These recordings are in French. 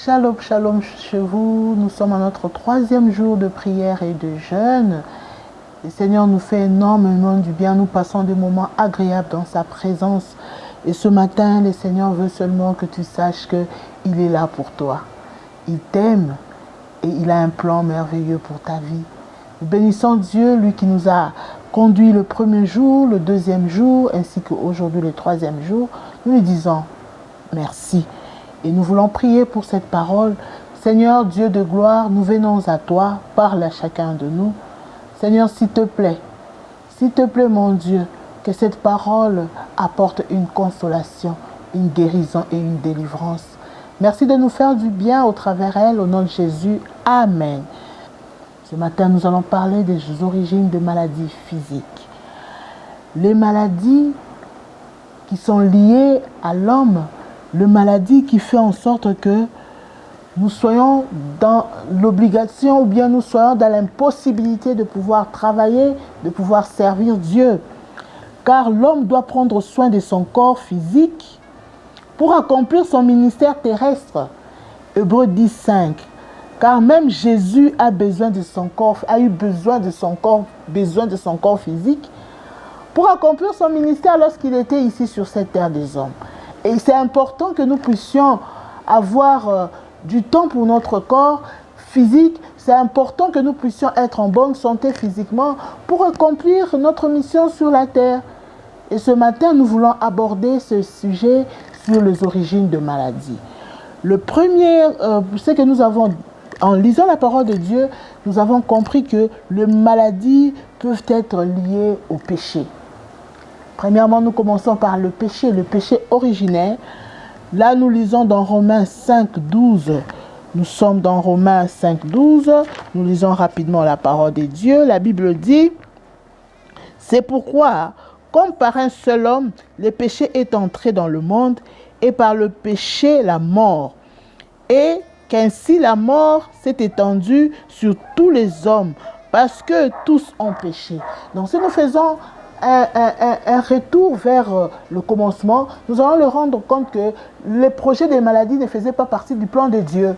Shalom, shalom chez vous. Nous sommes à notre 3e jour de prière et de jeûne. Le Seigneur nous fait énormément du bien. Nous passons des moments agréables dans sa présence. Et ce matin, le Seigneur veut seulement que tu saches qu'il est là pour toi. Il t'aime et il a un plan merveilleux pour ta vie. Nous bénissons Dieu, lui qui nous a conduit le 1er jour, le 2e jour, ainsi qu'aujourd'hui le 3e jour. Nous lui disons merci. Et nous voulons prier pour cette parole. Seigneur Dieu de gloire, nous venons à toi, parle à chacun de nous. Seigneur, s'il te plaît mon Dieu, que cette parole apporte une consolation, une guérison et une délivrance. Merci de nous faire du bien au travers elle, au nom de Jésus. Amen. Ce matin, nous allons parler des origines de maladies physiques. Les maladies qui sont liées à l'homme, les maladies qui font en sorte que nous soyons dans l'obligation ou bien nous soyons dans l'impossibilité de pouvoir travailler, de pouvoir servir Dieu. Car l'homme doit prendre soin de son corps physique pour accomplir son ministère terrestre. Hébreux 10:5. Car même Jésus a besoin de son corps, a eu besoin de son corps physique pour accomplir son ministère lorsqu'il était ici sur cette terre des hommes. Et c'est important que nous puissions avoir du temps pour notre corps physique. C'est important que nous puissions être en bonne santé physiquement pour accomplir notre mission sur la terre. Et ce matin, nous voulons aborder ce sujet sur les origines de maladies. Le premier, c'est que nous avons, en lisant la parole de Dieu, nous avons compris que les maladies peuvent être liées au péché. Premièrement, nous commençons par le péché originaire. Là, nous lisons dans Romains 5:12. Nous sommes dans Romains 5:12. Nous lisons rapidement la parole de Dieu. La Bible dit, « C'est pourquoi, comme par un seul homme, le péché est entré dans le monde, et par le péché, la mort. Et qu'ainsi la mort s'est étendue sur tous les hommes, parce que tous ont péché. » Donc, si nous faisons un retour vers le commencement, nous allons nous rendre compte que les projets des maladies ne faisaient pas partie du plan de Dieu.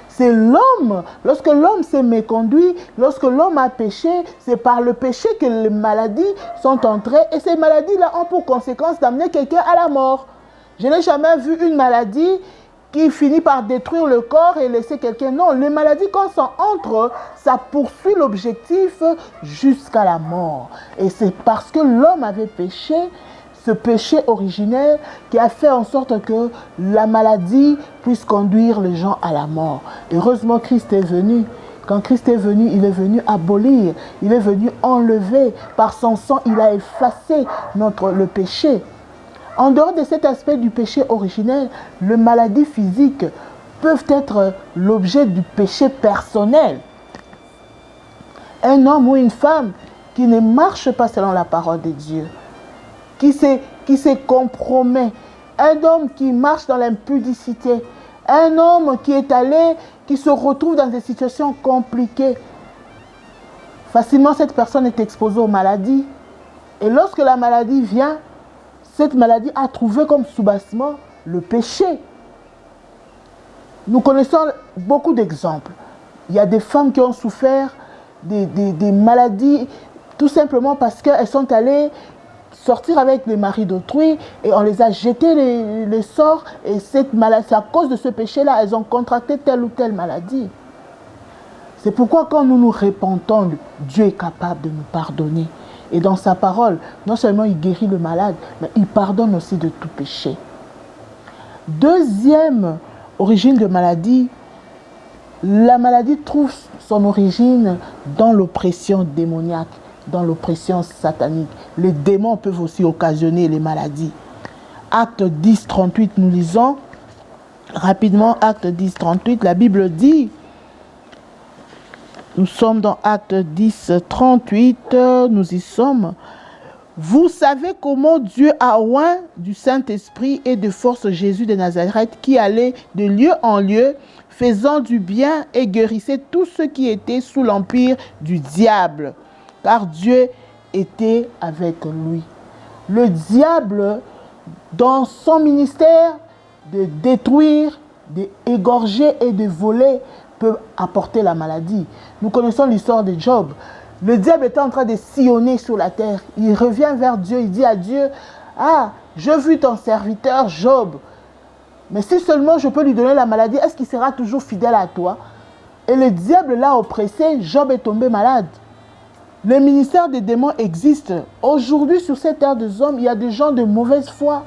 C'est l'homme, lorsque l'homme s'est méconduit, lorsque l'homme a péché, c'est par le péché que les maladies sont entrées et ces maladies-là ont pour conséquence d'amener quelqu'un à la mort. Je n'ai jamais vu une maladie qui finit par détruire le corps et laisser quelqu'un. Non, les maladies, quand ça entre, ça poursuit l'objectif jusqu'à la mort. Et c'est parce que l'homme avait péché, ce péché originel, qui a fait en sorte que la maladie puisse conduire les gens à la mort. Heureusement, Christ est venu. Quand Christ est venu, il est venu abolir, il est venu enlever. Par son sang, il a effacé le péché. En dehors de cet aspect du péché originel, les maladies physiques peuvent être l'objet du péché personnel. Un homme ou une femme qui ne marche pas selon la parole de Dieu, qui se compromet, un homme qui marche dans l'impudicité, un homme qui se retrouve dans des situations compliquées. Facilement, cette personne est exposée aux maladies. Et lorsque la maladie vient, cette maladie a trouvé comme soubassement le péché. Nous connaissons beaucoup d'exemples. Il y a des femmes qui ont souffert des maladies tout simplement parce qu'elles sont allées sortir avec les maris d'autrui et on les a jeté les sorts et cette maladie, à cause de ce péché-là, elles ont contracté telle ou telle maladie. C'est pourquoi quand nous nous repentons, Dieu est capable de nous pardonner. Et dans sa parole, non seulement il guérit le malade, mais il pardonne aussi de tout péché. Deuxième origine de maladie, la maladie trouve son origine dans l'oppression démoniaque, dans l'oppression satanique. Les démons peuvent aussi occasionner les maladies. Acte 10:38, nous lisons rapidement Acte 10:38, la Bible dit, nous sommes dans Acte 10:38, nous y sommes. Vous savez comment Dieu a oint du Saint-Esprit et de force Jésus de Nazareth qui allait de lieu en lieu, faisant du bien et guérissait tous ceux qui étaient sous l'empire du diable, car Dieu était avec lui. Le diable, dans son ministère de détruire, d'égorger et de voler peut apporter la maladie. Nous connaissons l'histoire de Job. Le diable était en train de sillonner sur la terre. Il revient vers Dieu, il dit à Dieu, « Ah, je vis ton serviteur Job. Mais si seulement je peux lui donner la maladie, est-ce qu'il sera toujours fidèle à toi ?» Et le diable l'a oppressé, Job est tombé malade. Le ministère des démons existe. Aujourd'hui, sur cette terre des hommes, il y a des gens de mauvaise foi.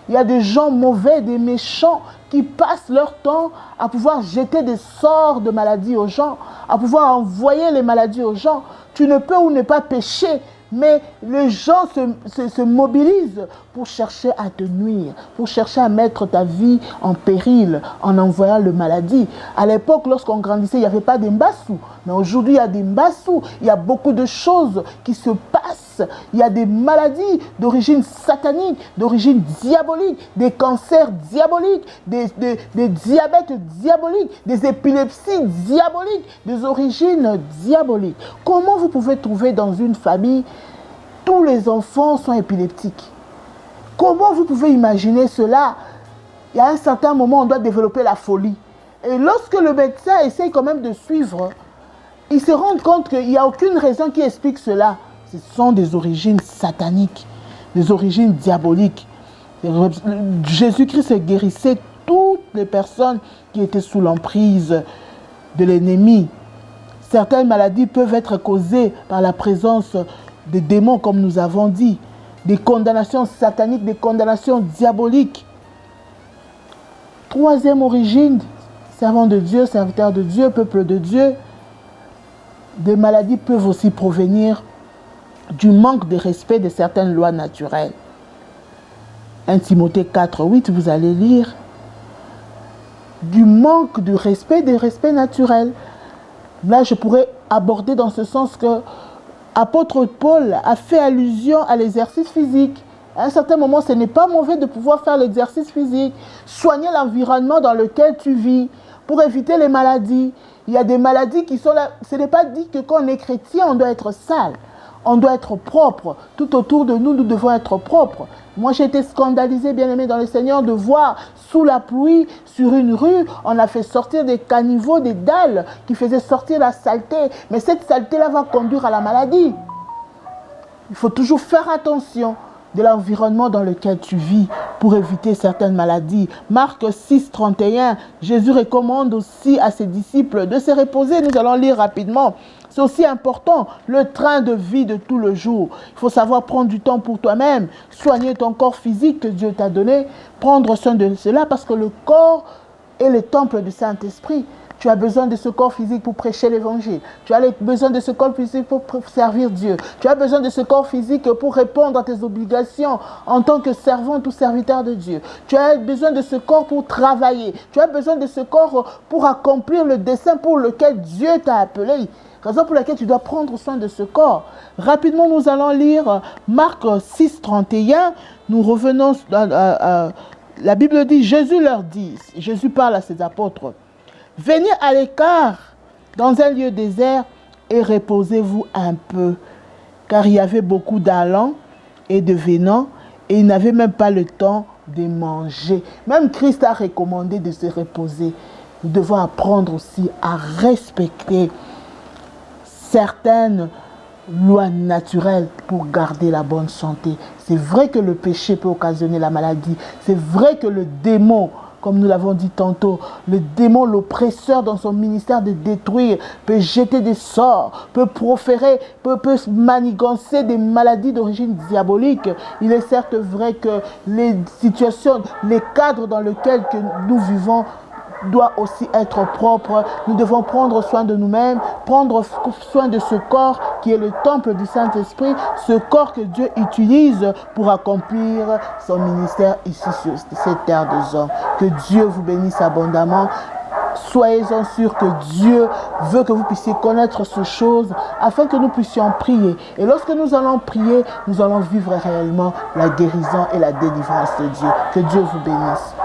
Il y a des gens mauvais, des méchants qui passent leur temps à pouvoir jeter des sorts de maladies aux gens, à pouvoir envoyer les maladies aux gens. Tu ne peux ou ne pas pécher, mais les gens se mobilisent pour chercher à te nuire, pour chercher à mettre ta vie en péril en envoyant le maladie. À l'époque, lorsqu'on grandissait, il n'y avait pas de mbassou. Mais aujourd'hui, il y a des mbassou. Il y a beaucoup de choses qui se passent. Il y a des maladies d'origine satanique, d'origine diabolique, des cancers diaboliques, des diabètes diaboliques, des épilepsies diaboliques, des origines diaboliques. Comment vous pouvez trouver dans une famille tous les enfants sont épileptiques? Comment vous pouvez imaginer cela? Il y a un certain moment, on doit développer la folie. Et lorsque le médecin essaye quand même de suivre, il se rend compte qu'il n'y a aucune raison qui explique cela. Ce sont des origines sataniques, des origines diaboliques. Jésus-Christ guérissait toutes les personnes qui étaient sous l'emprise de l'ennemi. Certaines maladies peuvent être causées par la présence des démons, comme nous avons dit, des condamnations sataniques, des condamnations diaboliques. Troisième origine, servant de Dieu, serviteur de Dieu, peuple de Dieu, des maladies peuvent aussi provenir du manque de respect de certaines lois naturelles. 1 Timothée 4, 8, vous allez lire, du manque de respect, des respects naturels. Là, je pourrais aborder dans ce sens que l'apôtre Paul a fait allusion à l'exercice physique. À un certain moment, ce n'est pas mauvais de pouvoir faire l'exercice physique, soigner l'environnement dans lequel tu vis pour éviter les maladies. Il y a des maladies qui sont là. Ce n'est pas dit que quand on est chrétien, on doit être sale. On doit être propre. Tout autour de nous, nous devons être propres. Moi, j'ai été scandalisée, bien-aimée dans le Seigneur, de voir sous la pluie, sur une rue, on a fait sortir des caniveaux, des dalles qui faisaient sortir la saleté. Mais cette saleté-là va conduire à la maladie. Il faut toujours faire attention de l'environnement dans lequel tu vis pour éviter certaines maladies. Marc 6, 31, Jésus recommande aussi à ses disciples de se reposer. Nous allons lire rapidement. C'est aussi important, le train de vie de tout le jour. Il faut savoir prendre du temps pour toi-même, soigner ton corps physique que Dieu t'a donné, prendre soin de cela parce que le corps est le temple du Saint-Esprit. Tu as besoin de ce corps physique pour prêcher l'évangile. Tu as besoin de ce corps physique pour servir Dieu. Tu as besoin de ce corps physique pour répondre à tes obligations en tant que servante ou serviteur de Dieu. Tu as besoin de ce corps pour travailler. Tu as besoin de ce corps pour accomplir le dessein pour lequel Dieu t'a appelé. Raison pour laquelle tu dois prendre soin de ce corps. Rapidement, nous allons lire Marc 6, 31. Nous revenons la Bible dit, Jésus leur dit, Jésus parle à ses apôtres, venez à l'écart dans un lieu désert et reposez-vous un peu. Car il y avait beaucoup d'allants et de venants et ils n'avaient même pas le temps de manger. Même Christ a recommandé de se reposer. Nous devons apprendre aussi à respecter certaines lois naturelles pour garder la bonne santé. C'est vrai que le péché peut occasionner la maladie. C'est vrai que le démon, comme nous l'avons dit tantôt, le démon, l'oppresseur dans son ministère de détruire, peut jeter des sorts, peut proférer, peut manigancer des maladies d'origine diabolique. Il est certes vrai que les situations, les cadres dans lesquels que nous vivons doit aussi être propre. Nous devons prendre soin de nous-mêmes, prendre soin de ce corps qui est le temple du Saint-Esprit, ce corps que Dieu utilise pour accomplir son ministère ici sur cette terre des hommes. Que Dieu vous bénisse abondamment. Soyez-en sûrs que Dieu veut que vous puissiez connaître ces choses afin que nous puissions prier. Et lorsque nous allons prier, nous allons vivre réellement la guérison et la délivrance de Dieu. Que Dieu vous bénisse.